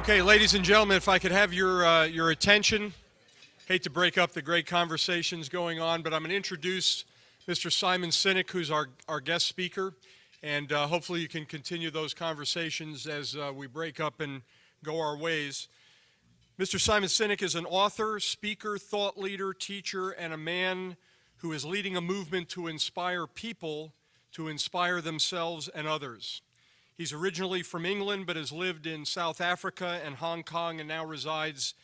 Okay, ladies and gentlemen, if I could have your attention. Hate to break up the great conversations going on, but I'm going to introduce Mr. Simon Sinek, who's our guest speaker, and hopefully you can continue those conversations as we break up and go our ways. Mr. Simon Sinek is an author, speaker, thought leader, teacher, and a man who is leading a movement to inspire people to inspire themselves and others. He's originally from England, but has lived in South Africa and Hong Kong and now resides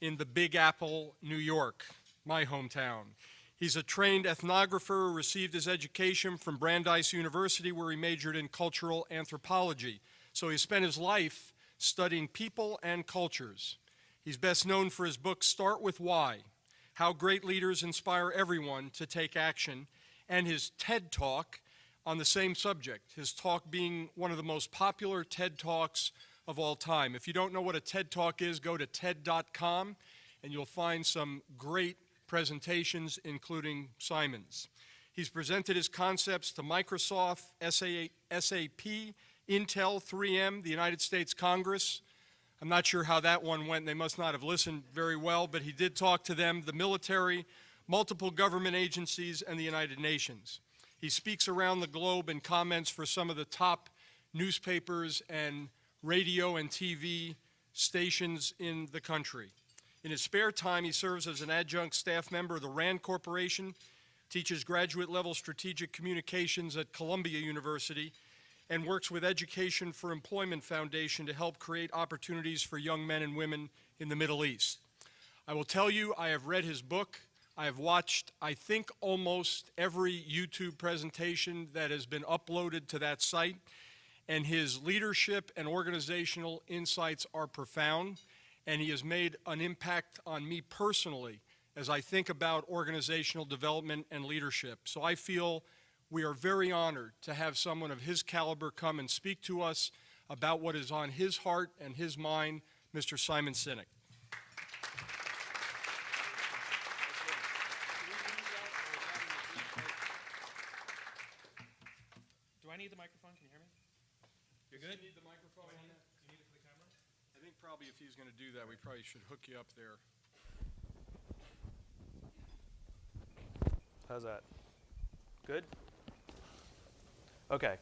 in the Big Apple, New York, my hometown. He's a trained ethnographer who received his education from Brandeis University, where he majored in cultural anthropology. So he spent his life studying people and cultures. He's best known for his book, Start With Why: How Great Leaders Inspire Everyone to Take Action, and his TED Talk on the same subject, his talk being one of the most popular TED Talks of all time. If you don't know what a TED Talk is, go to TED.com and you'll find some great presentations, including Simon's. He's presented his concepts to Microsoft, SAP, Intel, 3M, the United States Congress. I'm not sure how that one went. They must not have listened very well, but he did talk to them, the military, multiple government agencies, and the United Nations. He speaks around the globe and comments for some of the top newspapers and radio and TV stations in the country. In his spare time, he serves as an adjunct staff member of the RAND Corporation, teaches graduate-level strategic communications at Columbia University, and works with Education for Employment Foundation to help create opportunities for young men and women in the Middle East. I will tell you, I have read his book. I have watched, I think, almost every YouTube presentation that has been uploaded to that site, and his leadership and organizational insights are profound, and he has made an impact on me personally as I think about organizational development and leadership. So I feel we are very honored to have someone of his caliber come and speak to us about what is on his heart and his mind, Mr. Simon Sinek. Do I need the microphone? Can you hear me? You're good? Do you need the microphone? Do you need it for the camera? I think probably if he's going to do that, we probably should hook you up there. How's that? Good? Okay.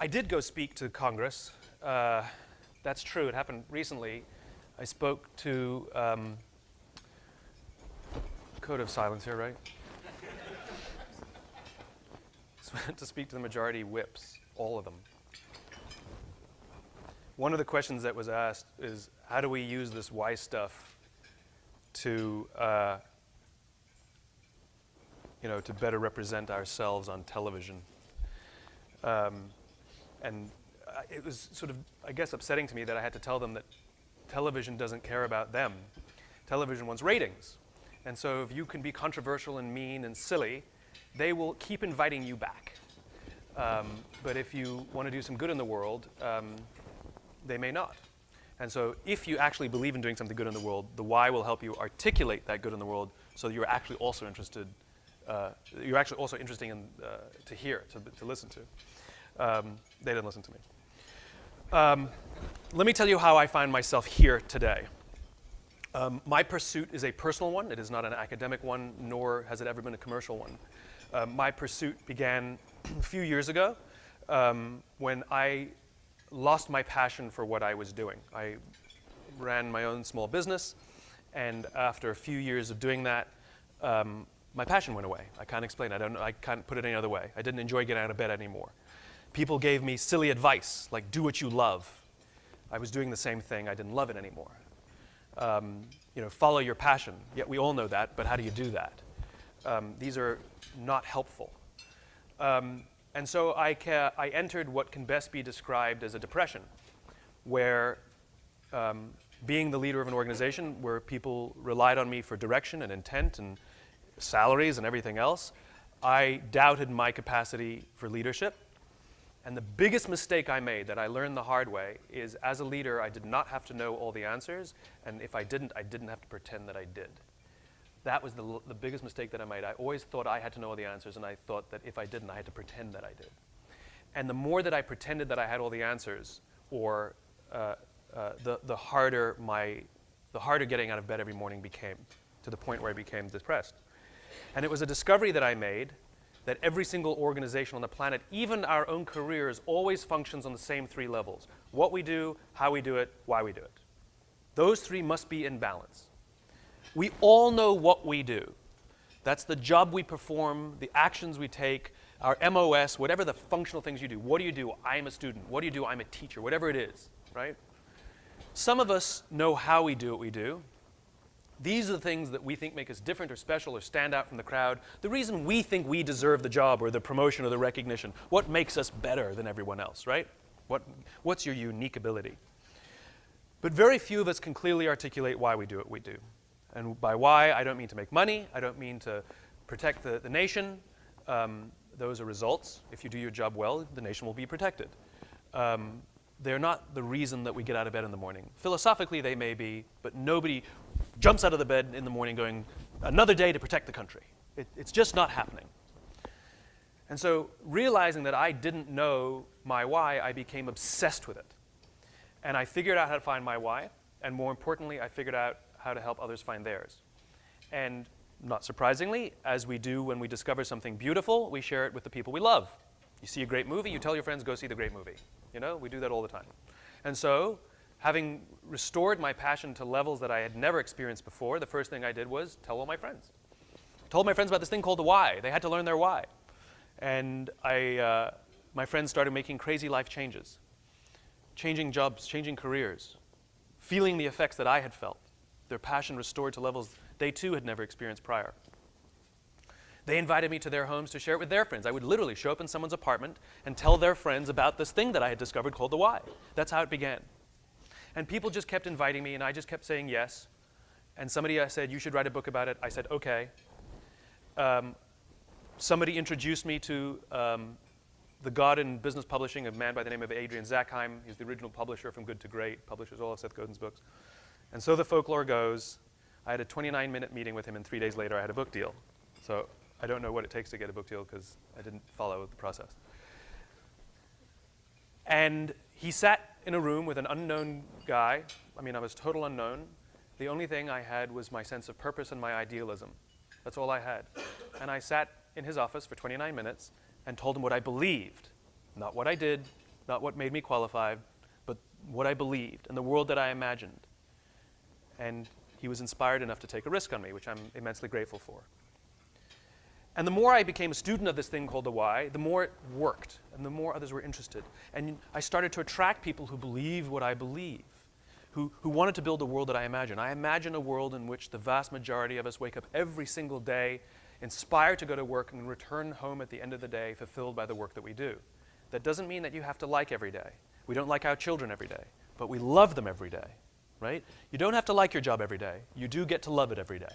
I did go speak to Congress. That's true. It happened recently. I spoke to code of silence here, right? To speak to the majority whips, all of them. One of the questions that was asked is, how do we use this why stuff to, to better represent ourselves on television? And it was sort of, I guess, upsetting to me that I had to tell them that television doesn't care about them. Television wants ratings. And so if you can be controversial and mean and silly, they will keep inviting you back. But if you want to do some good in the world, they may not. And so if you actually believe in doing something good in the world, the why will help you articulate that good in the world so you're actually also interested, interesting in, to hear, to listen to. They didn't listen to me. Let me tell you how I find myself here today. My pursuit is a personal one. It is not an academic one, nor has it ever been a commercial one. My pursuit began a few years ago when I lost my passion for what I was doing. I ran my own small business, and after a few years of doing that, my passion went away. I can't explain it. I can't put it any other way. I didn't enjoy getting out of bed anymore. People gave me silly advice, like do what you love. I was doing the same thing. I didn't love it anymore. Follow your passion. Yet we all know that, but how do you do that? These are not helpful. And so I entered what can best be described as a depression, where being the leader of an organization where people relied on me for direction and intent and salaries and everything else, I doubted my capacity for leadership. And the biggest mistake I made that I learned the hard way is, as a leader, I did not have to know all the answers, and if I didn't have to pretend that I did. That was the biggest mistake that I made. I always thought I had to know all the answers, and I thought that if I didn't, I had to pretend that I did. And the more that I pretended that I had all the answers, or the harder getting out of bed every morning became, to the point where I became depressed. And it was a discovery that I made that every single organization on the planet, even our own careers, always functions on the same 3 levels: what we do, how we do it, why we do it. Those 3 must be in balance. We all know what we do. That's the job we perform, the actions we take, our MOS, whatever the functional things you do. What do you do? I'm a student. What do you do? I'm a teacher. Whatever it is, right? Some of us know how we do what we do. These are the things that we think make us different or special or stand out from the crowd. The reason we think we deserve the job or the promotion or the recognition. What makes us better than everyone else, right? What's your unique ability? But very few of us can clearly articulate why we do what we do. And by why, I don't mean to make money. I don't mean to protect the nation. Those are results. If you do your job well, the nation will be protected. They're not the reason that we get out of bed in the morning. Philosophically, they may be, but nobody jumps out of the bed in the morning going, another day to protect the country. It's just not happening. And so realizing that I didn't know my why, I became obsessed with it. And I figured out how to find my why, and more importantly, I figured out how to help others find theirs. And not surprisingly, as we do when we discover something beautiful, we share it with the people we love. You see a great movie, you tell your friends, go see the great movie. You know, we do that all the time. And so, having restored my passion to levels that I had never experienced before, the first thing I did was tell all my friends. I told my friends about this thing called the why. They had to learn their why. And my friends started making crazy life changes, changing jobs, changing careers, feeling the effects that I had felt, their passion restored to levels they too had never experienced prior. They invited me to their homes to share it with their friends. I would literally show up in someone's apartment and tell their friends about this thing that I had discovered called the why. That's how it began. And people just kept inviting me, and I just kept saying yes. And somebody said, you should write a book about it. I said, okay. Somebody introduced me to the god in business publishing, a man by the name of Adrian Zackheim. He's the original publisher from Good to Great, publishes all of Seth Godin's books. And so the folklore goes, I had a 29-minute meeting with him, and 3 days later I had a book deal. So I don't know what it takes to get a book deal because I didn't follow the process. And he sat in a room with an unknown guy. I mean, I was total unknown. The only thing I had was my sense of purpose and my idealism. That's all I had. And I sat in his office for 29 minutes and told him what I believed. Not what I did, not what made me qualified, but what I believed and the world that I imagined. And he was inspired enough to take a risk on me, which I'm immensely grateful for. And the more I became a student of this thing called the why, the more it worked, and the more others were interested. And I started to attract people who believe what I believe, who wanted to build a world that I imagine. I imagine a world in which the vast majority of us wake up every single day, inspired to go to work, and return home at the end of the day fulfilled by the work that we do. That doesn't mean that you have to like every day. We don't like our children every day, but we love them every day, right? You don't have to like your job every day. You do get to love it every day.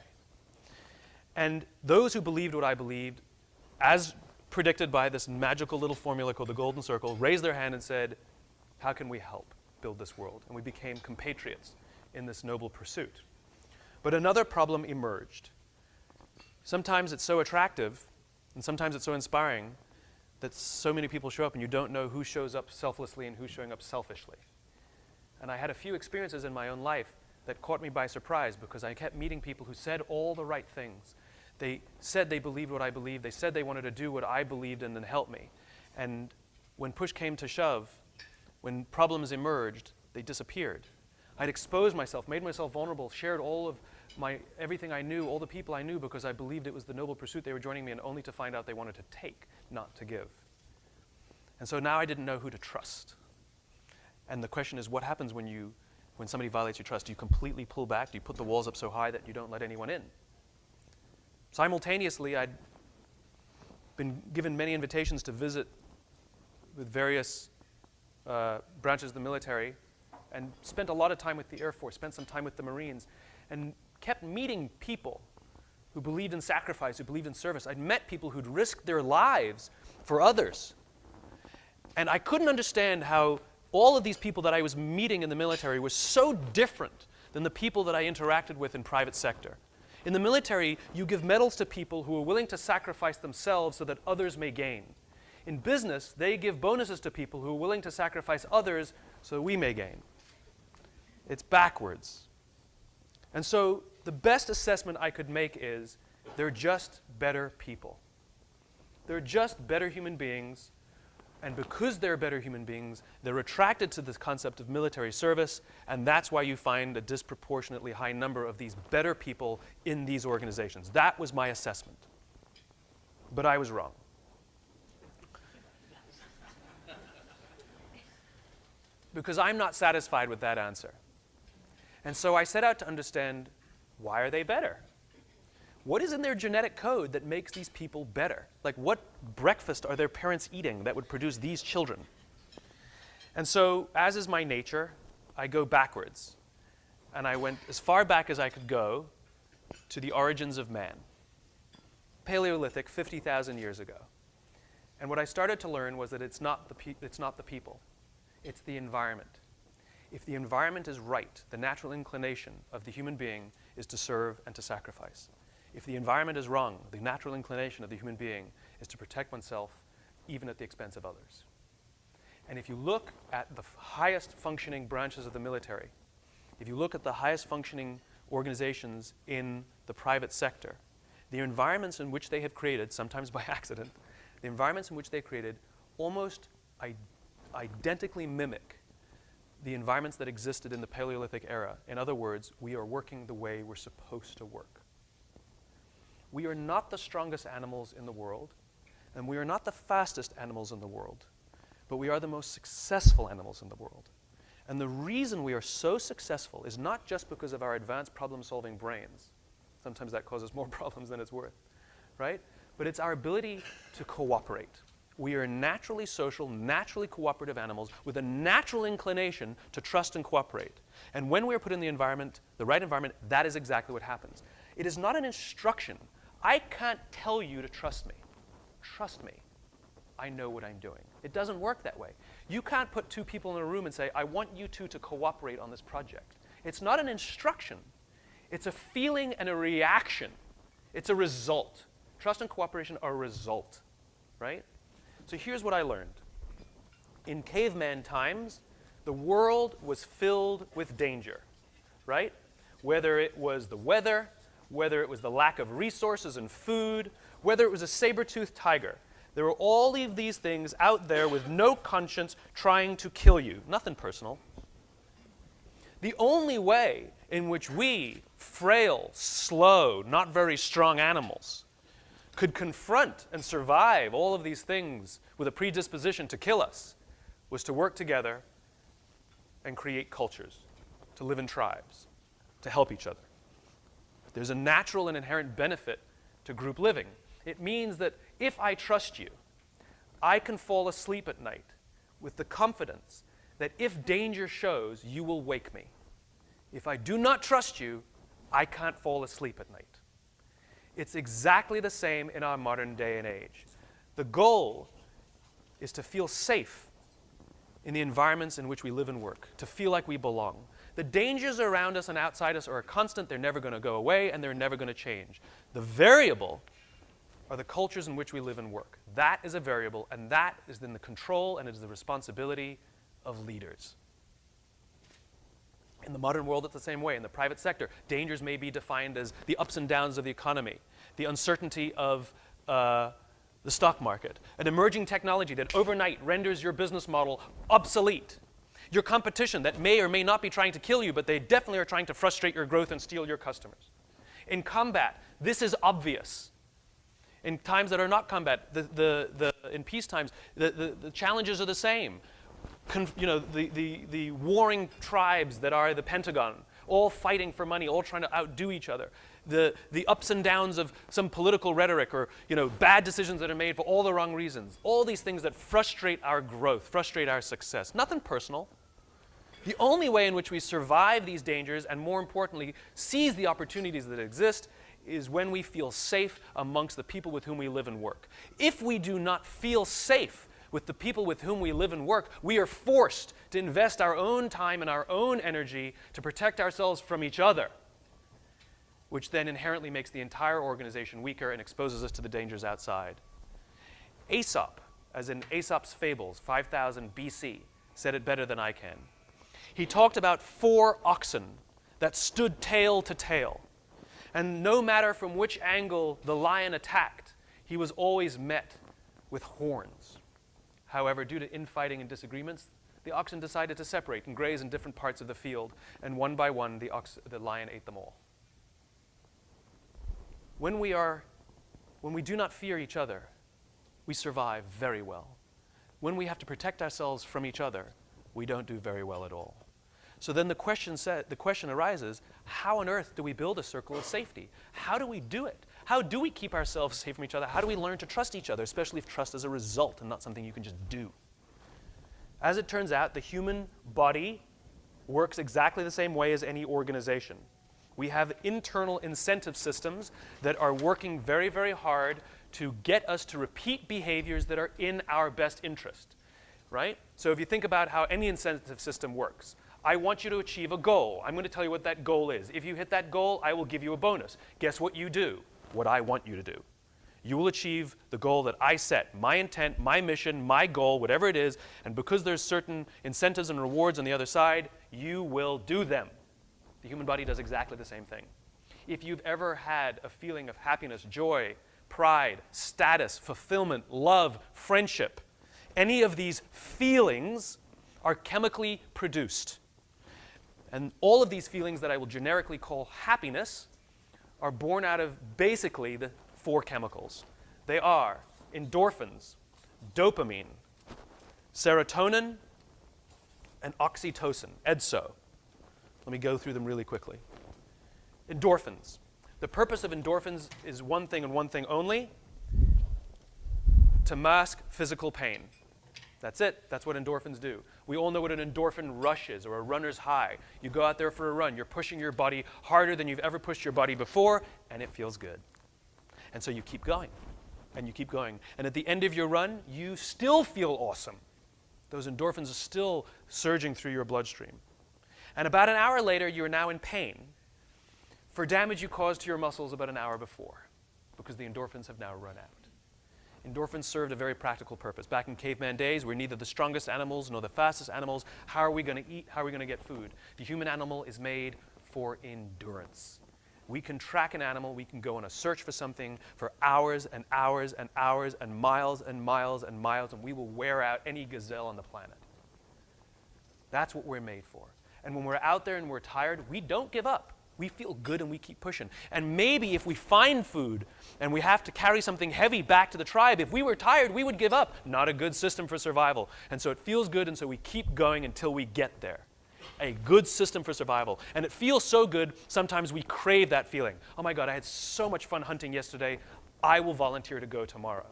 And those who believed what I believed, as predicted by this magical little formula called the Golden Circle, raised their hand and said, how can we help build this world? And we became compatriots in this noble pursuit. But another problem emerged. Sometimes it's so attractive, and sometimes it's so inspiring, that so many people show up and you don't know who shows up selflessly and who's showing up selfishly. And I had a few experiences in my own life that caught me by surprise because I kept meeting people who said all the right things. They said they believed what I believed. They said they wanted to do what I believed and then help me. And when push came to shove, when problems emerged, they disappeared. I'd exposed myself, made myself vulnerable, shared all of everything I knew, all the people I knew, because I believed it was the noble pursuit they were joining me in, only to find out they wanted to take, not to give. And so now I didn't know who to trust. And the question is, what happens when somebody violates your trust? Do you completely pull back? Do you put the walls up so high that you don't let anyone in? Simultaneously, I'd been given many invitations to visit with various branches of the military and spent a lot of time with the Air Force, spent some time with the Marines, and kept meeting people who believed in sacrifice, who believed in service. I'd met people who'd risked their lives for others. And I couldn't understand how all of these people that I was meeting in the military were so different than the people that I interacted with in private sector. In the military, you give medals to people who are willing to sacrifice themselves so that others may gain. In business, they give bonuses to people who are willing to sacrifice others so we may gain. It's backwards. And so the best assessment I could make is they're just better people. They're just better human beings, and because they're better human beings, they're attracted to this concept of military service, and that's why you find a disproportionately high number of these better people in these organizations. That was my assessment. But I was wrong. Because I'm not satisfied with that answer. And so I set out to understand, why are they better? What is in their genetic code that makes these people better? Like, what breakfast are their parents eating that would produce these children? And so, as is my nature, I go backwards. And I went as far back as I could go to the origins of man. Paleolithic, 50,000 years ago. And what I started to learn was that it's not the people. It's the environment. If the environment is right, the natural inclination of the human being is to serve and to sacrifice. If the environment is wrong, the natural inclination of the human being is to protect oneself, even at the expense of others. And if you look at the highest functioning branches of the military, if you look at the highest functioning organizations in the private sector, the environments in which they have created, sometimes by accident, the environments in which they created almost identically mimic the environments that existed in the Paleolithic era. In other words, we are working the way we're supposed to work. We are not the strongest animals in the world, and we are not the fastest animals in the world, but we are the most successful animals in the world. And the reason we are so successful is not just because of our advanced problem-solving brains. Sometimes that causes more problems than it's worth, right? But it's our ability to cooperate. We are naturally social, naturally cooperative animals with a natural inclination to trust and cooperate. And when we're put in the environment, the right environment, that is exactly what happens. It is not an instruction. I can't tell you to trust me. Trust me. I know what I'm doing. It doesn't work that way. You can't put two people in a room and say, I want you two to cooperate on this project. It's not an instruction. It's a feeling and a reaction. It's a result. Trust and cooperation are a result, right? So here's what I learned. In caveman times, the world was filled with danger, right? Whether it was the weather, whether it was the lack of resources and food, whether it was a saber-toothed tiger. There were all of these things out there with no conscience trying to kill you. Nothing personal. The only way in which we, frail, slow, not very strong animals, could confront and survive all of these things with a predisposition to kill us was to work together and create cultures, to live in tribes, to help each other. There's a natural and inherent benefit to group living. It means that if I trust you, I can fall asleep at night with the confidence that if danger shows, you will wake me. If I do not trust you, I can't fall asleep at night. It's exactly the same in our modern day and age. The goal is to feel safe in the environments in which we live and work, to feel like we belong. The dangers around us and outside us are a constant. They're never going to go away, and they're never going to change. The variable are the cultures in which we live and work. That is a variable, and that is in the control and it is the responsibility of leaders. In the modern world, it's the same way. In the private sector, dangers may be defined as the ups and downs of the economy, the uncertainty of the stock market, an emerging technology that overnight renders your business model obsolete, your competition that may or may not be trying to kill you, but they definitely are trying to frustrate your growth and steal your customers. In combat, this is obvious. In times that are not combat, in peace times, the challenges are the same. The warring tribes that are the Pentagon, all fighting for money, all trying to outdo each other. The ups and downs of some political rhetoric or bad decisions that are made for all the wrong reasons. All these things that frustrate our growth, frustrate our success. Nothing personal. The only way in which we survive these dangers and, more importantly, seize the opportunities that exist is when we feel safe amongst the people with whom we live and work. If we do not feel safe with the people with whom we live and work, we are forced to invest our own time and our own energy to protect ourselves from each other, which then inherently makes the entire organization weaker and exposes us to the dangers outside. Aesop, as in Aesop's Fables, 5000 BC, said it better than I can. He talked about 4 oxen that stood tail to tail. And no matter from which angle the lion attacked, he was always met with horns. However, due to infighting and disagreements, the oxen decided to separate and graze in different parts of the field, and one by one, the lion ate them all. When we do not fear each other, we survive very well. When we have to protect ourselves from each other, we don't do very well at all. So then the question arises, how on earth do we build a circle of safety? How do we do it? How do we keep ourselves safe from each other? How do we learn to trust each other, especially if trust is a result and not something you can just do? As it turns out, the human body works exactly the same way as any organization. We have internal incentive systems that are working very, very hard to get us to repeat behaviors that are in our best interest, right? So if you think about how any incentive system works, I want you to achieve a goal. I'm going to tell you what that goal is. If you hit that goal, I will give you a bonus. Guess what you do? What I want you to do. You will achieve the goal that I set, my intent, my mission, my goal, whatever it is, and because there's certain incentives and rewards on the other side, you will do them. The human body does exactly the same thing. If you've ever had a feeling of happiness, joy, pride, status, fulfillment, love, friendship, any of these feelings are chemically produced. And all of these feelings that I will generically call happiness are born out of basically the 4 chemicals. They are endorphins, dopamine, serotonin, and oxytocin, EDSO. Let me go through them really quickly. Endorphins. The purpose of endorphins is one thing and one thing only: to mask physical pain. That's it. That's what endorphins do. We all know what an endorphin rush is, or a runner's high. You go out there for a run. You're pushing your body harder than you've ever pushed your body before, and it feels good. And so you keep going, and you keep going. And at the end of your run, you still feel awesome. Those endorphins are still surging through your bloodstream. And about an hour later, you're now in pain for damage you caused to your muscles about an hour before, because the endorphins have now run out. Endorphins served a very practical purpose. Back in caveman days, we're neither the strongest animals nor the fastest animals. How are we going to eat? How are we going to get food? The human animal is made for endurance. We can track an animal. We can go on a search for something for hours and hours and hours and miles and miles and miles, and we will wear out any gazelle on the planet. That's what we're made for. And when we're out there and we're tired, we don't give up. We feel good and we keep pushing. And maybe if we find food and we have to carry something heavy back to the tribe, if we were tired, we would give up. Not a good system for survival. And so it feels good, and so we keep going until we get there. A good system for survival. And it feels so good, sometimes we crave that feeling. Oh my God, I had so much fun hunting yesterday. I will volunteer to go tomorrow.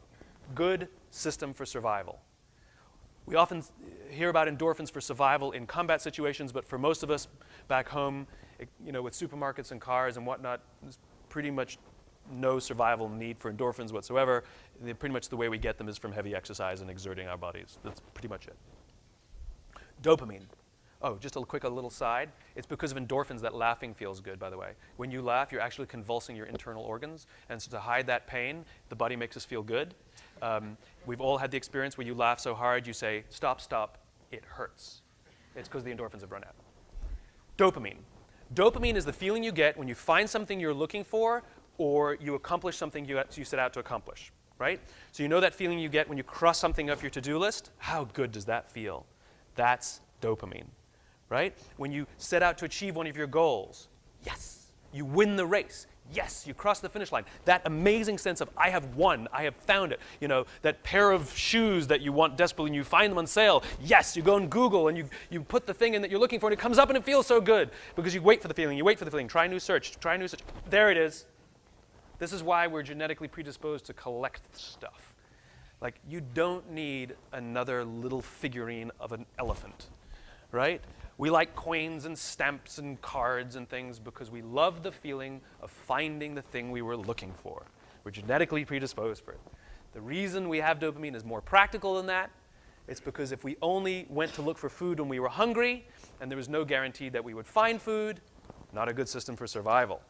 Good system for survival. We often hear about endorphins for survival in combat situations, but for most of us back home, with supermarkets and cars and whatnot, there's pretty much no survival need for endorphins whatsoever. Pretty much the way we get them is from heavy exercise and exerting our bodies. That's pretty much it. Dopamine. Oh, just a little side. It's because of endorphins that laughing feels good, by the way. When you laugh, you're actually convulsing your internal organs. And so to hide that pain, the body makes us feel good. We've all had the experience where you laugh so hard, you say, stop, stop, it hurts. It's because the endorphins have run out. Dopamine. Dopamine is the feeling you get when you find something you're looking for or you accomplish something you set out to accomplish, right? So you know that feeling you get when you cross something off your to-do list? How good does that feel? That's dopamine, right? When you set out to achieve one of your goals, yes, you win the race. Yes, you cross the finish line. That amazing sense of, I have won, I have found it. That pair of shoes that you want desperately and you find them on sale. Yes, you go on Google and you put the thing in that you're looking for and it comes up and it feels so good because you wait for the feeling, try a new search. There it is. This is why we're genetically predisposed to collect stuff. Like, you don't need another little figurine of an elephant, right? We like coins and stamps and cards and things because we love the feeling of finding the thing we were looking for. We're genetically predisposed for it. The reason we have dopamine is more practical than that. It's because if we only went to look for food when we were hungry and there was no guarantee that we would find food, not a good system for survival.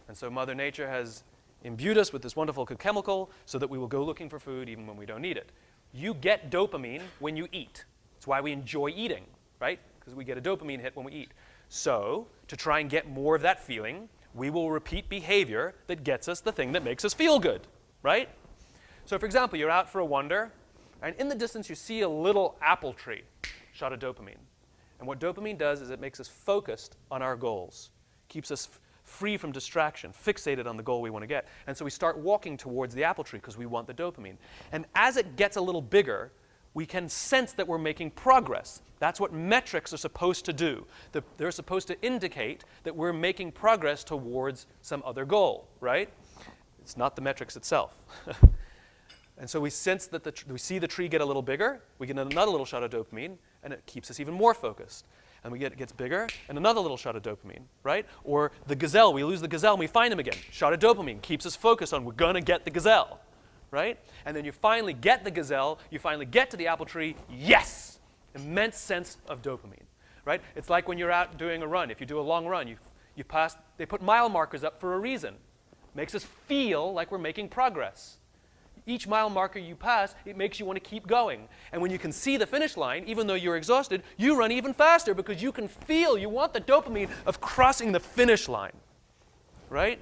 And so Mother Nature has imbued us with this wonderful chemical so that we will go looking for food even when we don't need it. You get dopamine when you eat. It's why we enjoy eating, right? Because we get a dopamine hit when we eat. So, to try and get more of that feeling, we will repeat behavior that gets us the thing that makes us feel good, right? So, for example, you're out for a wander, and in the distance you see a little apple tree, shot of dopamine. And what dopamine does is it makes us focused on our goals, keeps us free from distraction, fixated on the goal we want to get. And so we start walking towards the apple tree because we want the dopamine. And as it gets a little bigger, we can sense that we're making progress. That's what metrics are supposed to do. They're supposed to indicate that we're making progress towards some other goal, right? It's not the metrics itself. And so we sense that we see the tree get a little bigger, we get another little shot of dopamine, and it keeps us even more focused. And it gets bigger, and another little shot of dopamine, right? Or the gazelle, we lose the gazelle, and we find him again. Shot of dopamine keeps us focused on we're going to get the gazelle, right? And then you finally get the gazelle, you finally get to the apple tree, yes! Immense sense of dopamine, right? It's like when you're out doing a run. If you do a long run, you pass, they put mile markers up for a reason. Makes us feel like we're making progress. Each mile marker you pass, it makes you want to keep going. And when you can see the finish line, even though you're exhausted, you run even faster because you can feel, you want the dopamine of crossing the finish line, right?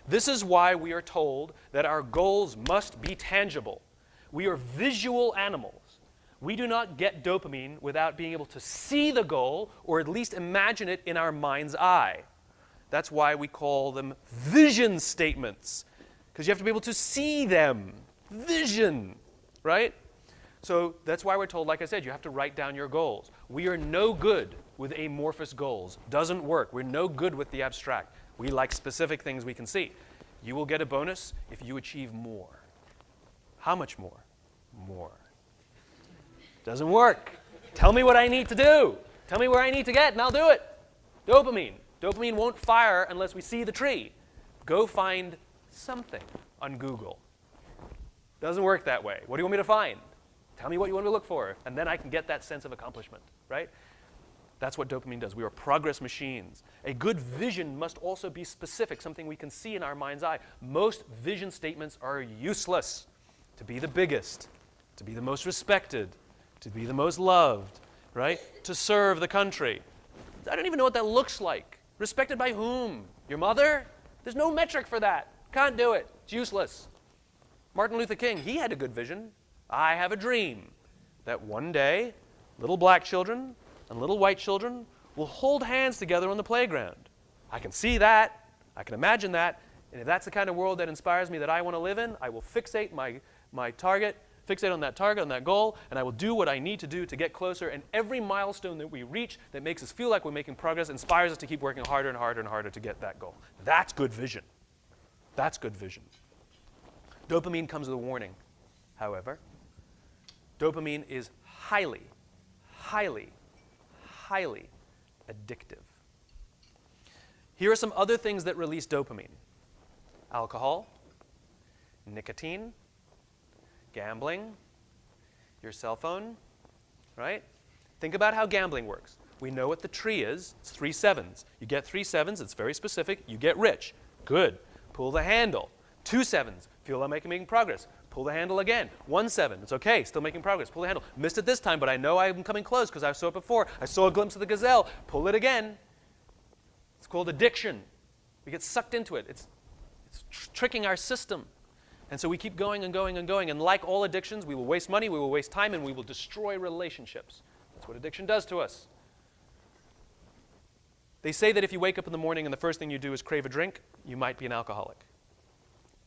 This is why we are told that our goals must be tangible. We are visual animals. We do not get dopamine without being able to see the goal or at least imagine it in our mind's eye. That's why we call them vision statements, because you have to be able to see them. Vision, right? So that's why we're told, like I said, you have to write down your goals. We are no good with amorphous goals. Doesn't work. We're no good with the abstract. We like specific things we can see. You will get a bonus if you achieve more. How much more? More. Doesn't work. Tell me what I need to do. Tell me where I need to get, and I'll do it. Dopamine. Dopamine won't fire unless we see the tree. Go find something on Google. Doesn't work that way. What do you want me to find? Tell me what you want me to look for, and then I can get that sense of accomplishment, right? That's what dopamine does. We are progress machines. A good vision must also be specific, something we can see in our mind's eye. Most vision statements are useless. To be the biggest, to be the most respected, to be the most loved, right? To serve the country. I don't even know what that looks like. Respected by whom? Your mother? There's no metric for that. Can't do it. It's useless. Martin Luther King, he had a good vision. I have a dream that one day, little black children and little white children will hold hands together on the playground. I can see that. I can imagine that. And if that's the kind of world that inspires me that I want to live in, I will fixate my target, fixate on that target, on that goal, and I will do what I need to do to get closer. And every milestone that we reach that makes us feel like we're making progress inspires us to keep working harder and harder and harder to get that goal. That's good vision. That's good vision. Dopamine comes with a warning, however. Dopamine is highly, highly, highly addictive. Here are some other things that release dopamine. Alcohol, nicotine, gambling, your cell phone, right? Think about how gambling works. We know what the tree is. It's 3 sevens. You get 3 sevens, it's very specific, you get rich. Good. Pull the handle. 2 sevens. Feel like making progress. Pull the handle again. 1 7. It's okay. Still making progress. Pull the handle. Missed it this time, but I know I'm coming close because I saw it before. I saw a glimpse of the gazelle. Pull it again. It's called addiction. We get sucked into it. It's tricking our system. And so we keep going and going and going. And like all addictions, we will waste money, we will waste time, and we will destroy relationships. That's what addiction does to us. They say that if you wake up in the morning and the first thing you do is crave a drink, you might be an alcoholic.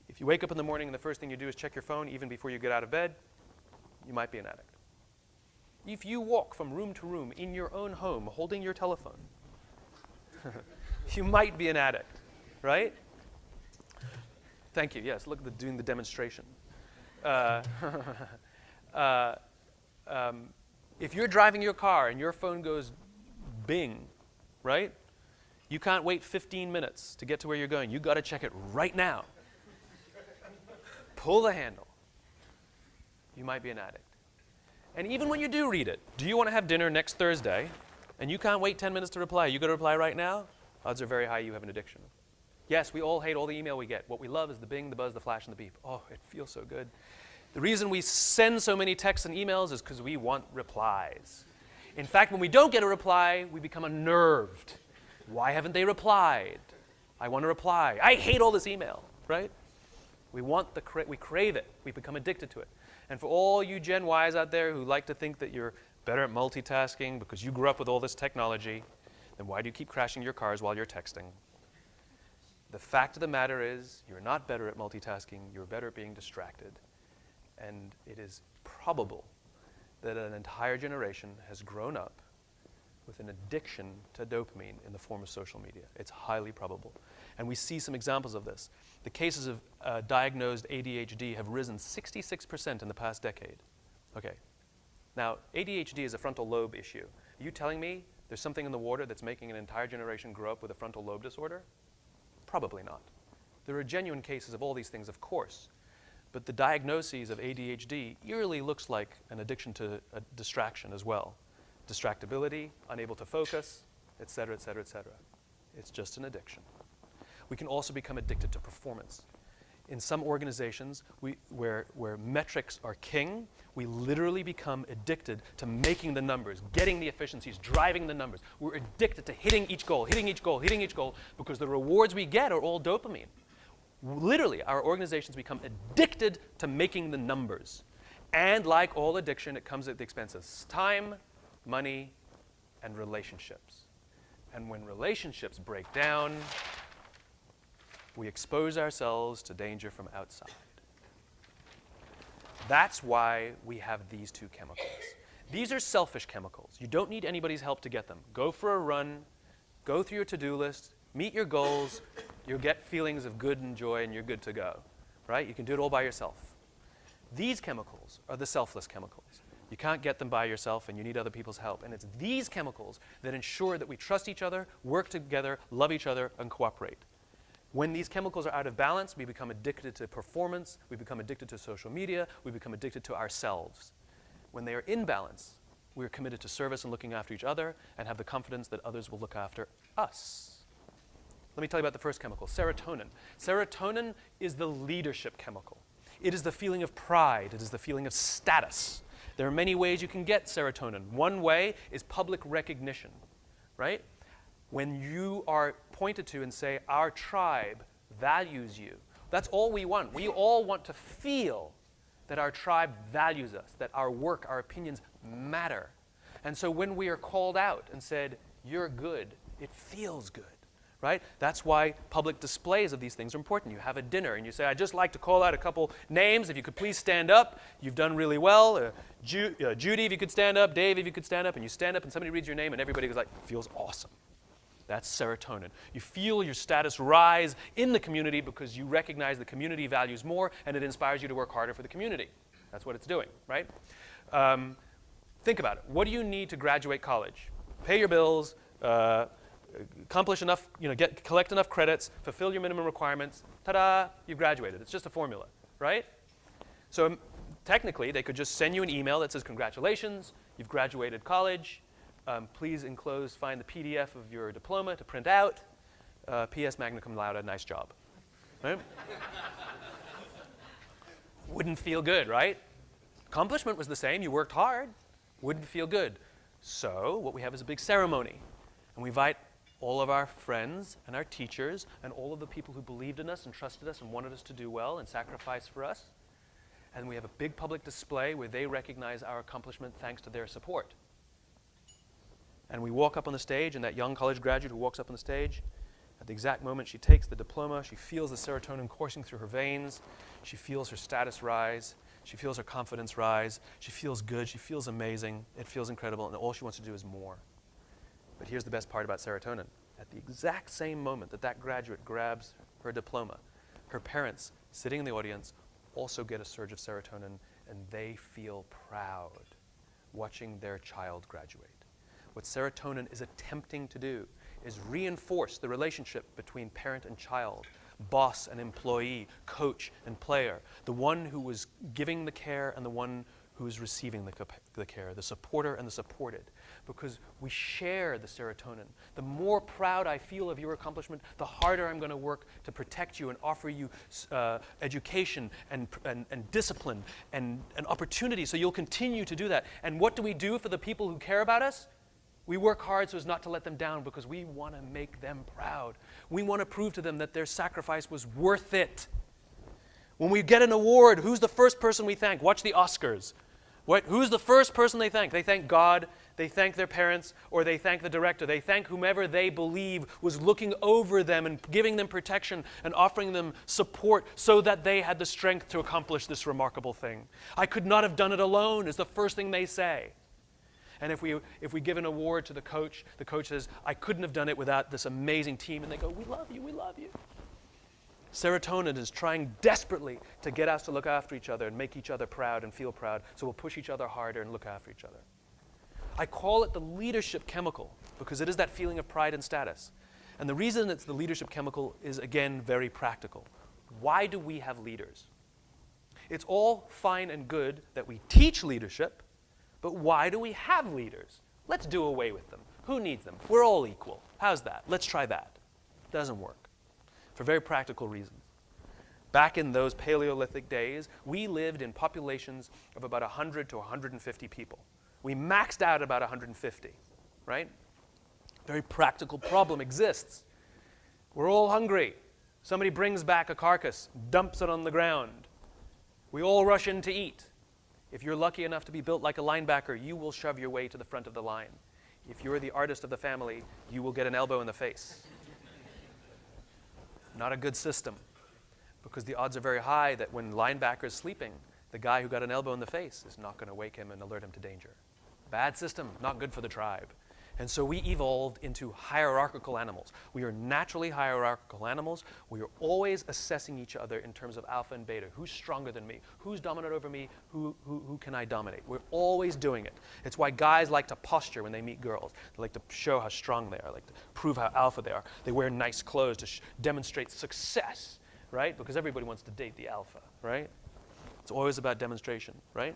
If you wake up in the morning and the first thing you do is check your phone even before you get out of bed, you might be an addict. If you walk from room to room in your own home holding your telephone, you might be an addict, right? Thank you. Yes, look at doing the demonstration. If you're driving your car and your phone goes bing, right? You can't wait 15 minutes to get to where you're going. You've got to check it right now. Pull the handle. You might be an addict. And even when you do read it, do you want to have dinner next Thursday, and you can't wait 10 minutes to reply? You got to reply right now? Odds are very high you have an addiction. Yes, we all hate all the email we get. What we love is the bing, the buzz, the flash, and the beep. Oh, it feels so good. The reason we send so many texts and emails is because we want replies. In fact, when we don't get a reply, we become unnerved. Why haven't they replied? I want a reply. I hate all this email, right? We crave it. We become addicted to it. And for all you Gen Ys out there who like to think that you're better at multitasking because you grew up with all this technology, then why do you keep crashing your cars while you're texting? The fact of the matter is, you're not better at multitasking, you're better at being distracted. And it is probable that an entire generation has grown up with an addiction to dopamine in the form of social media. It's highly probable. And we see some examples of this. The cases of diagnosed ADHD have risen 66% in the past decade. Okay. Now, ADHD is a frontal lobe issue. Are you telling me there's something in the water that's making an entire generation grow up with a frontal lobe disorder? Probably not. There are genuine cases of all these things, of course. But the diagnoses of ADHD eerily looks like an addiction to a distraction as well. Distractibility, unable to focus, et cetera, et cetera, et cetera. It's just an addiction. We can also become addicted to performance. In some organizations where metrics are king, we literally become addicted to making the numbers, getting the efficiencies, driving the numbers. We're addicted to hitting each goal, hitting each goal, hitting each goal, because the rewards we get are all dopamine. Literally, our organizations become addicted to making the numbers. And like all addiction, it comes at the expense of time, money, and relationships. And when relationships break down, we expose ourselves to danger from outside. That's why we have these two chemicals. These are selfish chemicals. You don't need anybody's help to get them. Go for a run, go through your to-do list, meet your goals, you'll get feelings of good and joy, and you're good to go, right? You can do it all by yourself. These chemicals are the selfless chemicals. You can't get them by yourself, and you need other people's help. And it's these chemicals that ensure that we trust each other, work together, love each other, and cooperate. When these chemicals are out of balance, we become addicted to performance, we become addicted to social media, we become addicted to ourselves. When they are in balance, we are committed to service and looking after each other and have the confidence that others will look after us. Let me tell you about the first chemical, serotonin. Serotonin is the leadership chemical. It is the feeling of pride. It is the feeling of status. There are many ways you can get serotonin. One way is public recognition, right? When you are pointed to and say, our tribe values you, that's all we want. We all want to feel that our tribe values us, that our work, our opinions matter. And so when we are called out and said, you're good, it feels good, right? That's why public displays of these things are important. You have a dinner and you say, I'd just like to call out a couple names. If you could please stand up. You've done really well. Judy, if you could stand up. Dave, if you could stand up. And you stand up and somebody reads your name and everybody goes like, feels awesome. That's serotonin. You feel your status rise in the community because you recognize the community values more and it inspires you to work harder for the community. That's what it's doing, right? Think about it. What do you need to graduate college? Pay your bills, accomplish enough, collect enough credits, fulfill your minimum requirements. Ta-da, you've graduated. It's just a formula, right? So technically, they could just send you an email that says, congratulations, you've graduated college. Please enclose, find the PDF of your diploma to print out. P.S. magna cum laude, nice job. Right? Wouldn't feel good, right? Accomplishment was the same. You worked hard. Wouldn't feel good. So what we have is a big ceremony. And we invite all of our friends and our teachers and all of the people who believed in us and trusted us and wanted us to do well and sacrifice for us. And we have a big public display where they recognize our accomplishment thanks to their support. And we walk up on the stage, and that young college graduate who walks up on the stage, at the exact moment she takes the diploma, she feels the serotonin coursing through her veins, she feels her status rise, she feels her confidence rise, she feels good, she feels amazing, it feels incredible, and all she wants to do is more. But here's the best part about serotonin. At the exact same moment that that graduate grabs her diploma, her parents, sitting in the audience, also get a surge of serotonin, and they feel proud watching their child graduate. What serotonin is attempting to do is reinforce the relationship between parent and child, boss and employee, coach and player, the one who was giving the care and the one who is receiving the care, the supporter and the supported. because we share the serotonin. The more proud I feel of your accomplishment, the harder I'm going to work to protect you and offer you education and discipline and opportunity, so you'll continue to do that. And what do we do for the people who care about us? We work hard so as not to let them down because we want to make them proud. We want to prove to them that their sacrifice was worth it. When we get an award, who's the first person we thank? Watch the Oscars. Who's the first person they thank? They thank God, they thank their parents, or they thank the director. They thank whomever they believe was looking over them and giving them protection and offering them support so that they had the strength to accomplish this remarkable thing. I could not have done it alone is the first thing they say. And if we give an award to the coach says, I couldn't have done it without this amazing team. And they go, we love you, we love you. Serotonin is trying desperately to get us to look after each other and make each other proud and feel proud, so we'll push each other harder and look after each other. I call it the leadership chemical because it is that feeling of pride and status. And the reason it's the leadership chemical is, again, very practical. Why do we have leaders? It's all fine and good that we teach leadership, but why do we have leaders? Let's do away with them. Who needs them? We're all equal. How's that? Let's try that. Doesn't work. For very practical reasons. Back in those Paleolithic days, we lived in populations of about 100 to 150 people. We maxed out about 150, right? Very practical problem exists. We're all hungry. Somebody brings back a carcass, dumps it on the ground. We all rush in to eat. If you're lucky enough to be built like a linebacker, you will shove your way to the front of the line. If you're the artist of the family, you will get an elbow in the face. Not a good system, because the odds are very high that when linebacker's sleeping, the guy who got an elbow in the face is not going to wake him and alert him to danger. Bad system, not good for the tribe. And so we evolved into hierarchical animals. We are naturally hierarchical animals. We are always assessing each other in terms of alpha and beta. Who's stronger than me? Who's dominant over me? Who can I dominate? We're always doing it. It's why guys like to posture when they meet girls. They like to show how strong they are, like to prove how alpha they are. They wear nice clothes to demonstrate success, right? Because everybody wants to date the alpha, right? It's always about demonstration, right?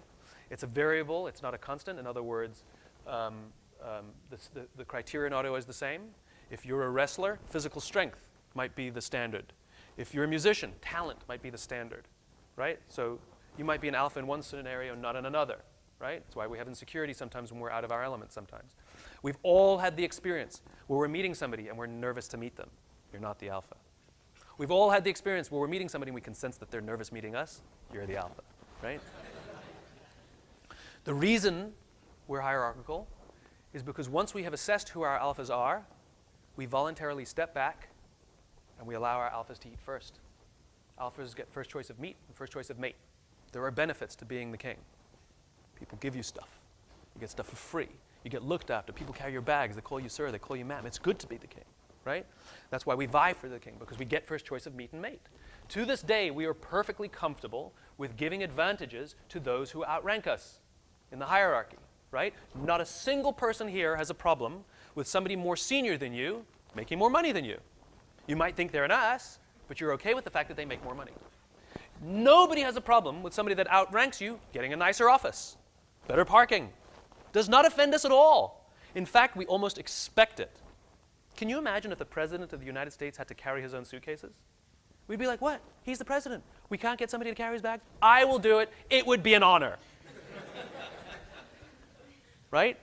It's a variable. It's not a constant. In other words, the criteria not always the same. If you're a wrestler, physical strength might be the standard. If you're a musician, talent might be the standard, right? So you might be an alpha in one scenario, not in another, right? That's why we have insecurity sometimes when we're out of our element sometimes. We've all had the experience where we're meeting somebody and we're nervous to meet them. You're not the alpha. We've all had the experience where we're meeting somebody and we can sense that they're nervous meeting us. You're the alpha, right? The reason we're hierarchical is because once we have assessed who our alphas are, we voluntarily step back and we allow our alphas to eat first. Alphas get first choice of meat and first choice of mate. There are benefits to being the king. People give you stuff. You get stuff for free. You get looked after. People carry your bags. They call you sir. They call you ma'am. It's good to be the king, right? That's why we vie for the king, because we get first choice of meat and mate. To this day, we are perfectly comfortable with giving advantages to those who outrank us in the hierarchy. Right? Not a single person here has a problem with somebody more senior than you making more money than you. You might think they're an ass, but you're okay with the fact that they make more money. Nobody has a problem with somebody that outranks you getting a nicer office, better parking. Does not offend us at all. In fact, we almost expect it. Can you imagine if the President of the United States had to carry his own suitcases? We'd be like, what? He's the President. We can't get somebody to carry his bags? I will do it. It would be an honor. Right?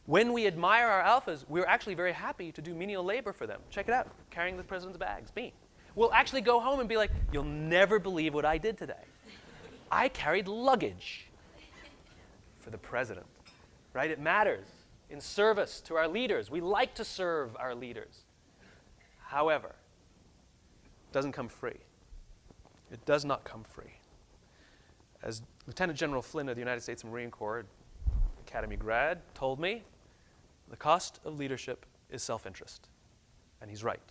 When we admire our alphas, we're actually very happy to do menial labor for them. Check it out, carrying the president's bags, me. We'll actually go home and be like, you'll never believe what I did today. I carried luggage for the president, right? It matters in service to our leaders. We like to serve our leaders. However, it doesn't come free. It does not come free. As Lieutenant General Flynn of the United States Marine Corps, Academy grad, told me, the cost of leadership is self-interest. And he's right.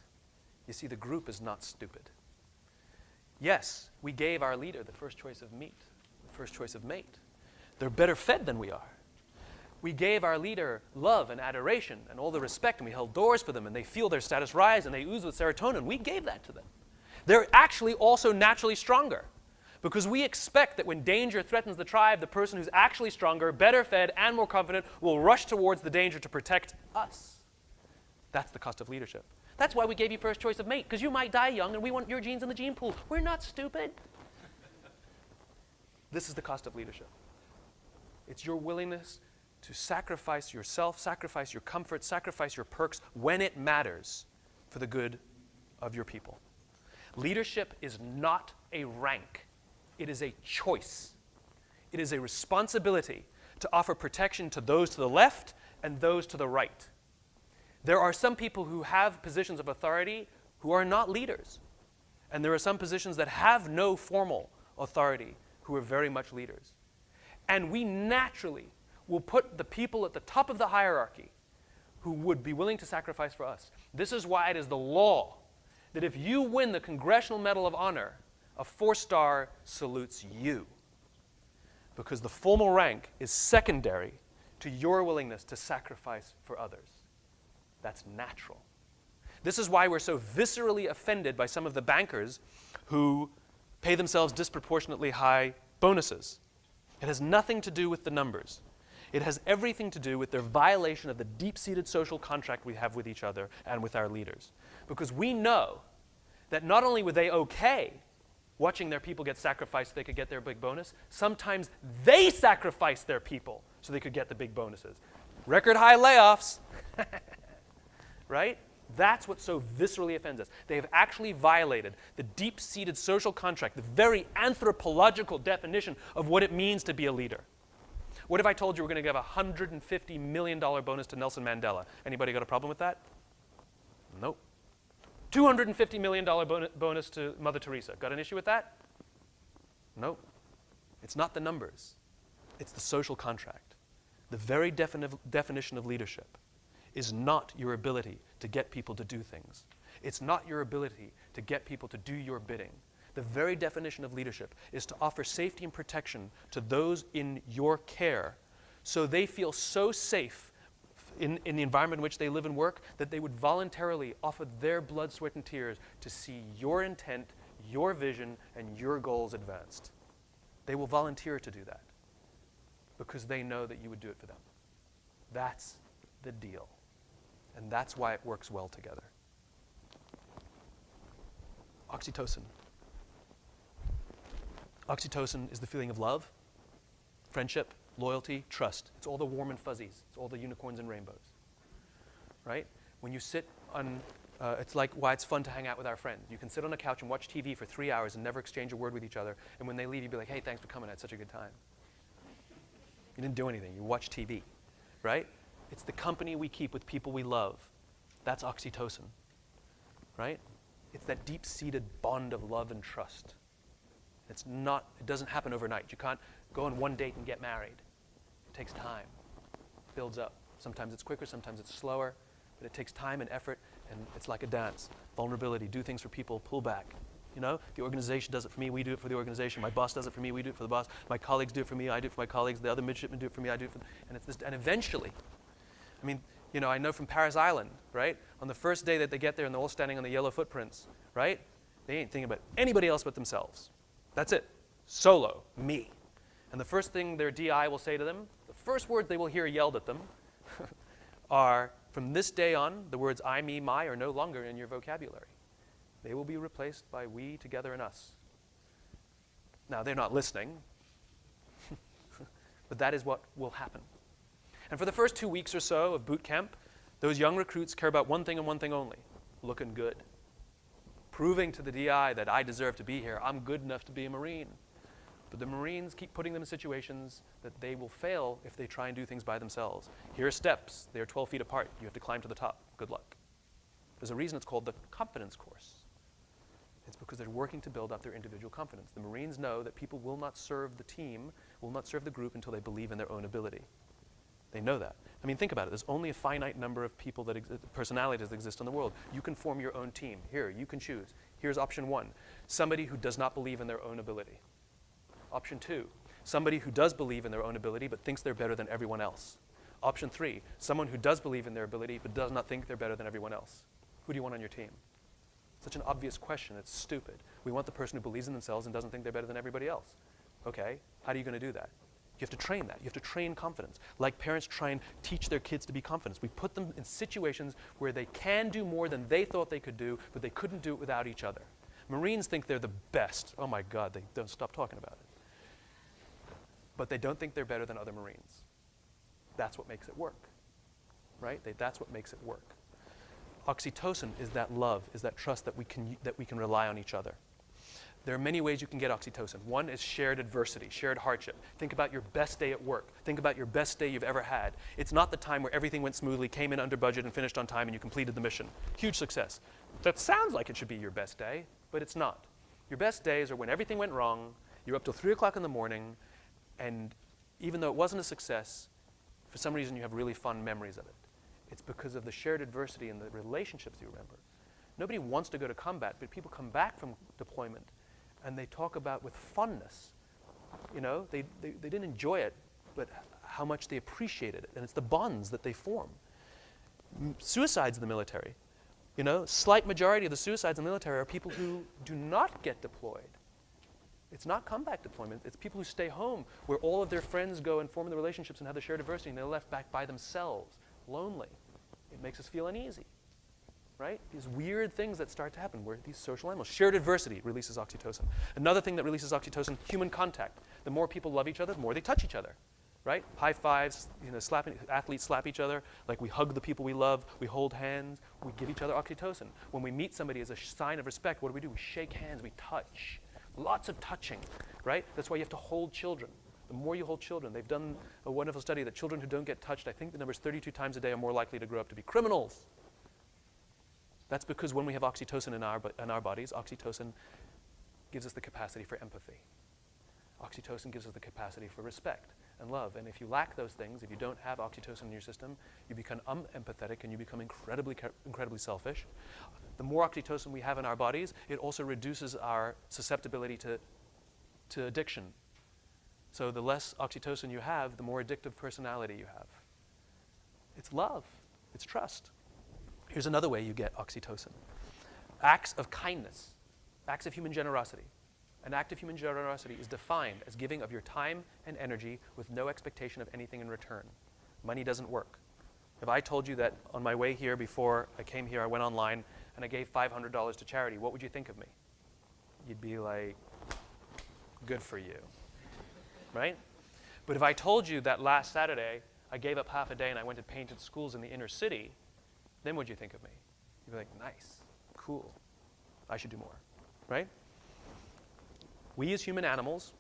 You see, the group is not stupid. Yes, we gave our leader the first choice of meat, the first choice of mate. They're better fed than we are. We gave our leader love and adoration and all the respect, and we held doors for them, and they feel their status rise, and they ooze with serotonin. We gave that to them. They're actually also naturally stronger. Because we expect that when danger threatens the tribe, the person who's actually stronger, better fed, and more confident will rush towards the danger to protect us. That's the cost of leadership. That's why we gave you first choice of mate, because you might die young and we want your genes in the gene pool. We're not stupid. This is the cost of leadership. It's your willingness to sacrifice yourself, sacrifice your comfort, sacrifice your perks when it matters for the good of your people. Leadership is not a rank. It is a choice. It is a responsibility to offer protection to those to the left and those to the right. There are some people who have positions of authority who are not leaders. And there are some positions that have no formal authority who are very much leaders. And we naturally will put the people at the top of the hierarchy who would be willing to sacrifice for us. This is why it is the law that if you win the Congressional Medal of Honor, a 4-star salutes you. Because the formal rank is secondary to your willingness to sacrifice for others. That's natural. This is why we're so viscerally offended by some of the bankers who pay themselves disproportionately high bonuses. It has nothing to do with the numbers. It has everything to do with their violation of the deep-seated social contract we have with each other and with our leaders. Because we know that not only were they okay watching their people get sacrificed so they could get their big bonus, sometimes they sacrificed their people so they could get the big bonuses. Record high layoffs, right? That's what so viscerally offends us. They have actually violated the deep-seated social contract, the very anthropological definition of what it means to be a leader. What if I told you we're going to give a $150 million bonus to Nelson Mandela? Anybody got a problem with that? Nope. $250 million bonus to Mother Teresa. Got an issue with that? Nope. It's not the numbers. It's the social contract. The very definition of leadership is not your ability to get people to do things. It's not your ability to get people to do your bidding. The very definition of leadership is to offer safety and protection to those in your care so they feel so safe in the environment in which they live and work that they would voluntarily offer their blood, sweat, and tears to see your intent, your vision, and your goals advanced. They will volunteer to do that because they know that you would do it for them. That's the deal. And that's why it works well together. Oxytocin. Oxytocin is the feeling of love, friendship, loyalty, trust. It's all the warm and fuzzies. It's all the unicorns and rainbows, right? When you sit on, it's like why it's fun to hang out with our friends. You can sit on a couch and watch TV for 3 hours and never exchange a word with each other. And when they leave, you'd be like, hey, thanks for coming. I had such a good time. You didn't do anything. You watched TV, right? It's the company we keep with people we love. That's oxytocin, right? It's that deep-seated bond of love and trust. It doesn't happen overnight. You can't go on one date and get married. It takes time. It builds up. Sometimes it's quicker, sometimes it's slower, but it takes time and effort, and it's like a dance. Vulnerability, do things for people, pull back. You know, the organization does it for me, we do it for the organization. My boss does it for me, we do it for the boss. My colleagues do it for me, I do it for my colleagues. The other midshipmen do it for me, I do it for them. And it's this, and eventually, I mean, you know, I know from Paris Island, right? On the first day that they get there and they're all standing on the yellow footprints, right? They ain't thinking about anybody else but themselves. That's it. Solo, me. And the first thing their DI will say to them, the first words they will hear yelled at them are, from this day on, the words I, me, my are no longer in your vocabulary. They will be replaced by we, together, and us. Now, they're not listening, but that is what will happen. And for the first 2 weeks or so of boot camp, those young recruits care about one thing and one thing only, looking good. Proving to the DI that I deserve to be here. I'm good enough to be a Marine. But the Marines keep putting them in situations that they will fail if they try and do things by themselves. Here are steps. They're 12 feet apart. You have to climb to the top. Good luck. There's a reason it's called the confidence course. It's because they're working to build up their individual confidence. The Marines know that people will not serve the team, will not serve the group until they believe in their own ability. They know that. I mean, think about it. There's only a finite number of people personalities that exist in the world. You can form your own team. Here, you can choose. Here's option 1, somebody who does not believe in their own ability. Option 2, somebody who does believe in their own ability but thinks they're better than everyone else. Option 3, someone who does believe in their ability but does not think they're better than everyone else. Who do you want on your team? Such an obvious question, it's stupid. We want the person who believes in themselves and doesn't think they're better than everybody else. Okay, how are you going to do that? You have to train that. You have to train confidence. Like parents try and teach their kids to be confident. We put them in situations where they can do more than they thought they could do, but they couldn't do it without each other. Marines think they're the best. Oh my God, they don't stop talking about it. But they don't think they're better than other Marines. That's what makes it work, right? That's what makes it work. Oxytocin is that love, is that trust that we can rely on each other. There are many ways you can get oxytocin. One is shared adversity, shared hardship. Think about your best day at work. Think about your best day you've ever had. It's not the time where everything went smoothly, came in under budget, and finished on time, and you completed the mission. Huge success. That sounds like it should be your best day, but it's not. Your best days are when everything went wrong, you're up till 3 o'clock in the morning, and even though it wasn't a success, for some reason you have really fun memories of it. It's because of the shared adversity and the relationships you remember. Nobody wants to go to combat, but people come back from deployment and they talk about with fondness. You know, they didn't enjoy it, but how much they appreciated it. And it's the bonds that they form. Suicides in the military. You know, slight majority of the suicides in the military are people who do not get deployed. It's not combat deployment. It's people who stay home, where all of their friends go and form the relationships and have the shared adversity, and they're left back by themselves, lonely. It makes us feel uneasy. Right? These weird things that start to happen. We're these social animals. Shared adversity releases oxytocin. Another thing that releases oxytocin, human contact. The more people love each other, the more they touch each other. Right? High fives, you know, athletes slap each other. Like we hug the people we love. We hold hands. We give each other oxytocin. When we meet somebody as a sign of respect, what do? We shake hands. We touch. Lots of touching. Right? That's why you have to hold children. The more you hold children, they've done a wonderful study that children who don't get touched, I think the number is 32 times a day, are more likely to grow up to be criminals. That's because when we have oxytocin in our bodies, oxytocin gives us the capacity for empathy. Oxytocin gives us the capacity for respect and love. And if you lack those things, if you don't have oxytocin in your system, you become unempathetic and you become incredibly selfish. The more oxytocin we have in our bodies, it also reduces our susceptibility to addiction. So the less oxytocin you have, the more addictive personality you have. It's love. It's trust. Here's another way you get oxytocin. Acts of kindness, acts of human generosity. An act of human generosity is defined as giving of your time and energy with no expectation of anything in return. Money doesn't work. If I told you that on my way here, before I came here, I went online and I gave $500 to charity, what would you think of me? You'd be like, good for you, right? But if I told you that last Saturday I gave up half a day and I went and painted schools in the inner city, then what'd you think of me? You'd be like, nice, cool, I should do more, right? We as human animals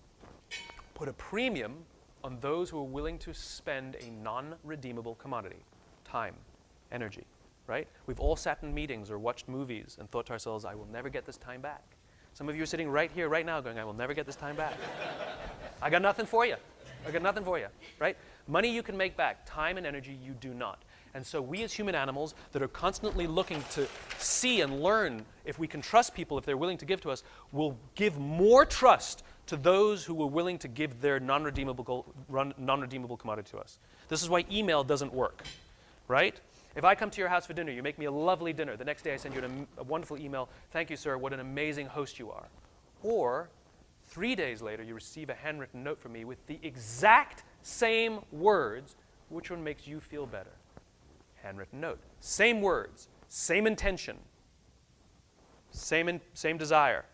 put a premium on those who are willing to spend a non-redeemable commodity, time, energy, right? We've all sat in meetings or watched movies and thought to ourselves, I will never get this time back. Some of you are sitting right here, right now, going, I will never get this time back. I got nothing for you. I got nothing for you, right? Money you can make back, time and energy you do not. And so we as human animals that are constantly looking to see and learn if we can trust people, if they're willing to give to us, will give more trust to those who are willing to give their non-redeemable commodity to us. This is why email doesn't work, right? If I come to your house for dinner, you make me a lovely dinner. The next day I send you a wonderful email. Thank you, sir. What an amazing host you are. Or 3 days later, you receive a handwritten note from me with the exact same words. Which one makes you feel better? Handwritten note. Same words, same intention, same desire.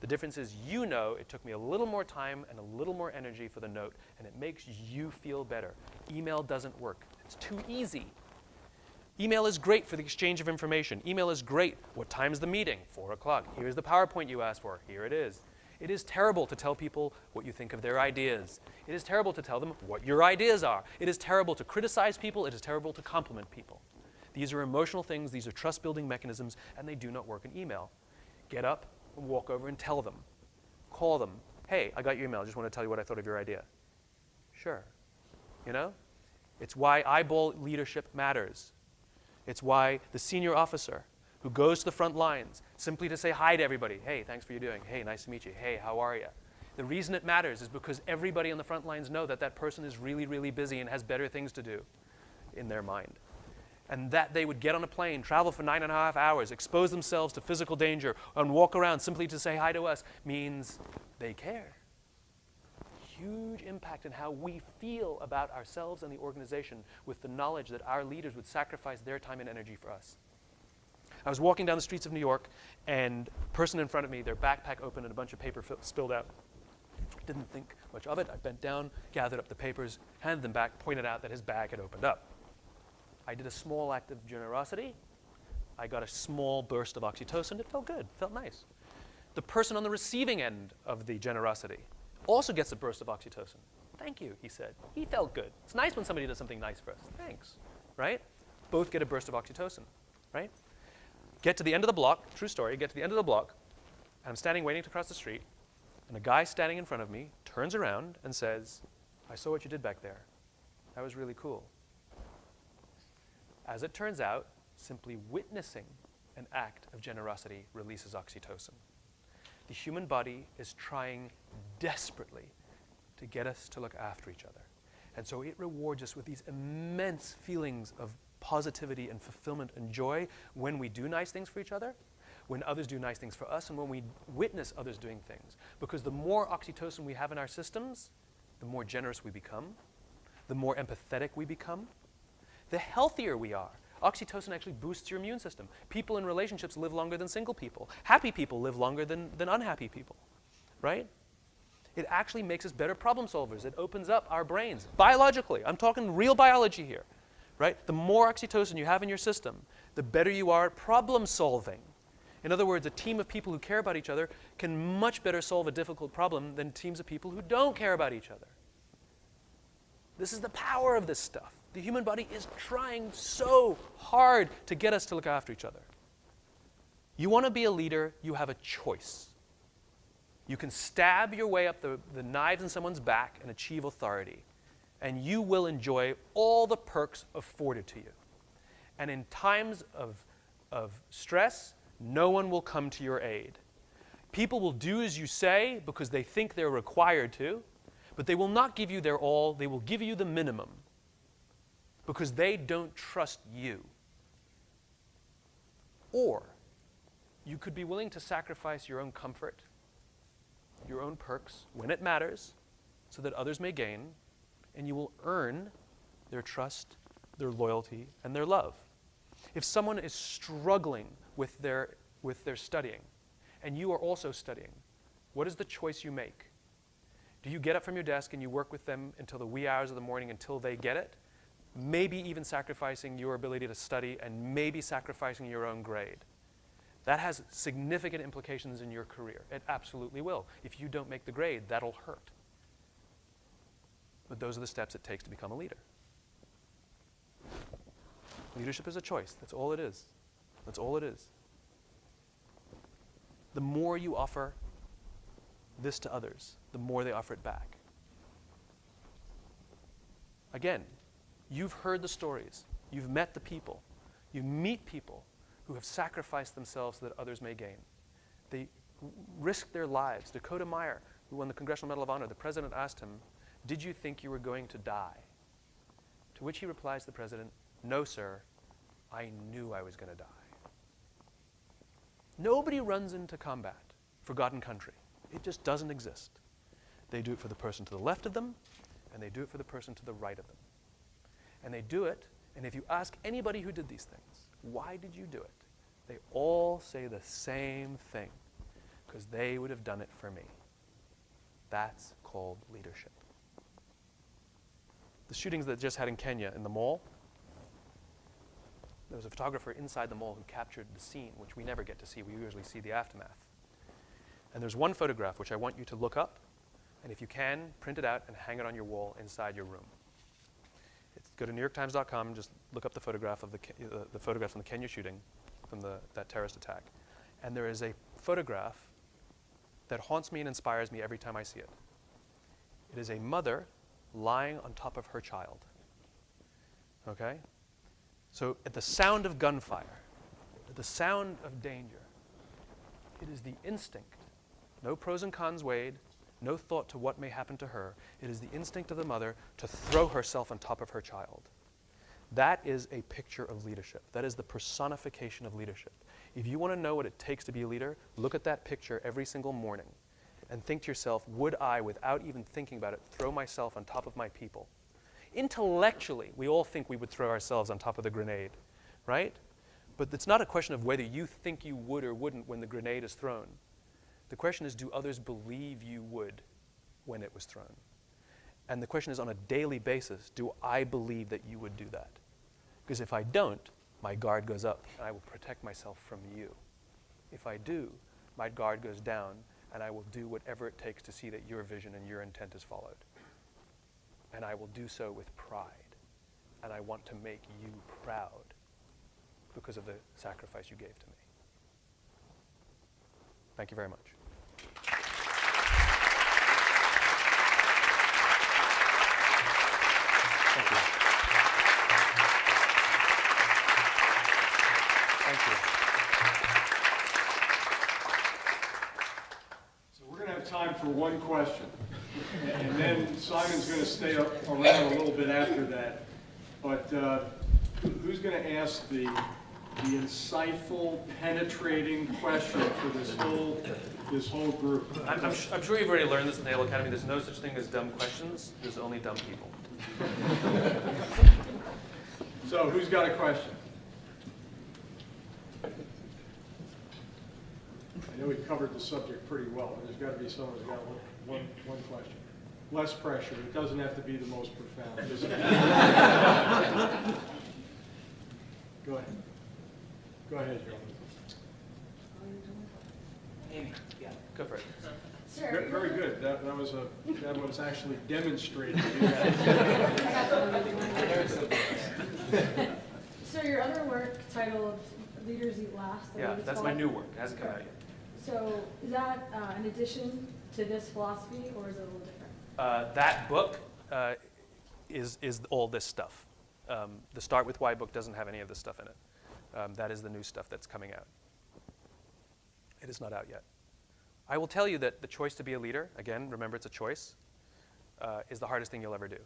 The difference is you know it took me a little more time and a little more energy for the note, and it makes you feel better. Email doesn't work. It's too easy. Email is great for the exchange of information. Email is great. What time is the meeting? 4 o'clock. Here's the PowerPoint you asked for. Here it is. It is terrible to tell people what you think of their ideas. It is terrible to tell them what your ideas are. It is terrible to criticize people. It is terrible to compliment people. These are emotional things. These are trust-building mechanisms, and they do not work in email. Get up and walk over and tell them. Call them. Hey, I got your email. I just want to tell you what I thought of your idea. Sure. You know? It's why eyeball leadership matters. It's why the senior officer who goes to the front lines simply to say hi to everybody. Hey, thanks for your doing. Hey, nice to meet you. Hey, how are you? The reason it matters is because everybody on the front lines know that that person is really, really busy and has better things to do in their mind. and that they would get on a plane, travel for 9.5 hours, expose themselves to physical danger, and walk around simply to say hi to us means they care. Huge impact in how we feel about ourselves and the organization with the knowledge that our leaders would sacrifice their time and energy for us. I was walking down the streets of New York, and a person in front of me, their backpack open and a bunch of paper spilled out. Didn't think much of it. I bent down, gathered up the papers, handed them back, pointed out that his bag had opened up. I did a small act of generosity. I got a small burst of oxytocin. It felt good, felt nice. The person on the receiving end of the generosity also gets a burst of oxytocin. Thank you, he said. He felt good. It's nice when somebody does something nice for us. Thanks, right? Both get a burst of oxytocin, right? Get to the end of the block, true story, get to the end of the block, and I'm standing waiting to cross the street, and a guy standing in front of me turns around and says, I saw what you did back there. That was really cool. As it turns out, simply witnessing an act of generosity releases oxytocin. The human body is trying desperately to get us to look after each other. And so it rewards us with these immense feelings of positivity and fulfillment and joy when we do nice things for each other, when others do nice things for us, and when we witness others doing things. Because the more oxytocin we have in our systems, the more generous we become, the more empathetic we become, the healthier we are. Oxytocin actually boosts your immune system. People in relationships live longer than single people. Happy people live longer than unhappy people, right? It actually makes us better problem solvers. It opens up our brains, biologically. I'm talking real biology here, right? The more oxytocin you have in your system, the better you are at problem solving. In other words, a team of people who care about each other can much better solve a difficult problem than teams of people who don't care about each other. This is the power of this stuff. The human body is trying so hard to get us to look after each other. You want to be a leader, you have a choice. You can stab your way up the knives in someone's back and achieve authority, and you will enjoy all the perks afforded to you. And in times of stress, no one will come to your aid. People will do as you say because they think they're required to, but they will not give you their all. They will give you the minimum because they don't trust you. Or you could be willing to sacrifice your own comfort, your own perks, when it matters, so that others may gain, and you will earn their trust, their loyalty, and their love. If someone is struggling with their studying, and you are also studying, what is the choice you make? Do you get up from your desk and you work with them until the wee hours of the morning until they get it? Maybe even sacrificing your ability to study and maybe sacrificing your own grade. That has significant implications in your career. It absolutely will. If you don't make the grade, that'll hurt. But those are the steps it takes to become a leader. Leadership is a choice. That's all it is. That's all it is. The more you offer this to others, the more they offer it back. Again, you've heard the stories. You've met the people. You meet people who have sacrificed themselves so that others may gain. They risked their lives. Dakota Meyer, who won the Congressional Medal of Honor, the president asked him, "Did you think you were going to die?" To which he replies to the president, "No, sir, I knew I was going to die." Nobody runs into combat, forgotten country. It just doesn't exist. They do it for the person to the left of them, and they do it for the person to the right of them. And they do it, and if you ask anybody who did these things, why did you do it? They all say the same thing, because they would have done it for me. That's called leadership. The shootings that just had in Kenya in the mall, there was a photographer inside the mall who captured the scene, which we never get to see. We usually see the aftermath. And there's one photograph which I want you to look up, and if you can, print it out and hang it on your wall inside your room. Go to NewYorkTimes.com and just look up the photograph of the photograph from the Kenya shooting, from that terrorist attack. And there is a photograph that haunts me and inspires me every time I see it. It is a mother lying on top of her child. Okay? So at the sound of gunfire, at the sound of danger, it is the instinct, no pros and cons weighed, no thought to what may happen to her. It is the instinct of the mother to throw herself on top of her child. That is a picture of leadership. That is the personification of leadership. If you want to know what it takes to be a leader, look at that picture every single morning and think to yourself, would I, without even thinking about it, throw myself on top of my people? Intellectually, we all think we would throw ourselves on top of the grenade, right? But it's not a question of whether you think you would or wouldn't when the grenade is thrown. The question is, do others believe you would when it was thrown? And the question is, on a daily basis, do I believe that you would do that? Because if I don't, my guard goes up, and I will protect myself from you. If I do, my guard goes down, and I will do whatever it takes to see that your vision and your intent is followed. And I will do so with pride. And I want to make you proud because of the sacrifice you gave to me. Thank you very much. Thank you. Thank you. So we're going to have time for one question. And then Simon's going to stay around a little bit after that. But who's going to ask the insightful, penetrating question for this whole group? I'm sure you've already learned this in the Halo Academy. There's no such thing as dumb questions. There's only dumb people. So who's got a question? I know we covered the subject pretty well. There's got to be someone who's got one question. Less pressure. It doesn't have to be the most profound. Go ahead. Go ahead, Joe. Amy, yeah. Go for it. Sure. Very good. That was actually demonstrated. So your other work titled Leaders Eat Last. Yeah, that's my new work. It hasn't come out yet. So is that an addition to this philosophy, or is it a little different? That book is all this stuff. The Start With Why book doesn't have any of this stuff in it. That is the new stuff that's coming out. It is not out yet. I will tell you that the choice to be a leader, again, remember it's a choice, is the hardest thing you'll ever do.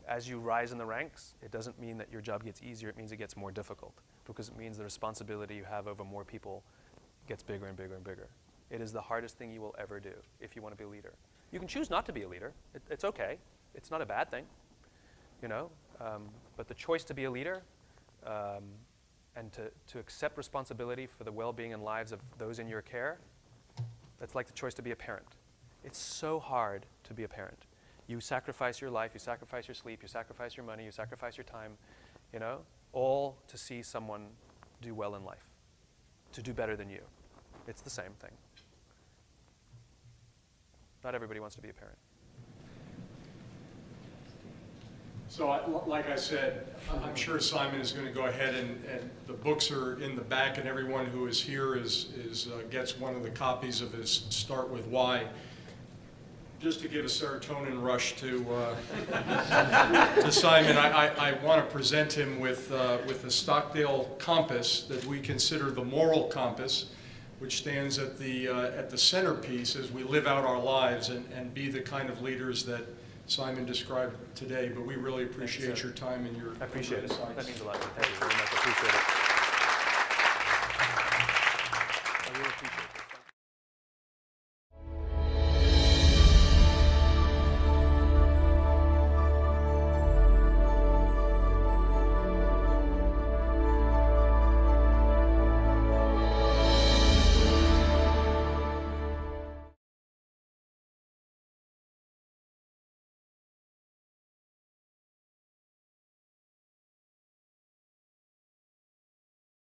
As you rise in the ranks, it doesn't mean that your job gets easier, it means it gets more difficult, because it means the responsibility you have over more people gets bigger and bigger and bigger. It is the hardest thing you will ever do if you want to be a leader. You can choose not to be a leader. It's okay. It's not a bad thing, you know. But the choice to be a leader and to accept responsibility for the well-being and lives of those in your care, that's like the choice to be a parent. It's so hard to be a parent. You sacrifice your life, you sacrifice your sleep, you sacrifice your money, you sacrifice your time, you know, all to see someone do well in life, to do better than you. It's the same thing. Not everybody wants to be a parent. So, like I said, I'm sure Simon is going to go ahead and the books are in the back, and everyone who is here gets one of the copies of his Start With Why. Just to give a serotonin rush to Simon, I want to present him with the Stockdale Compass that we consider the moral compass, which stands at the centerpiece as we live out our lives and be the kind of leaders that Simon described today. But we really appreciate your time and your I appreciate it. insights. That means a lot. Thank you very much. I appreciate it.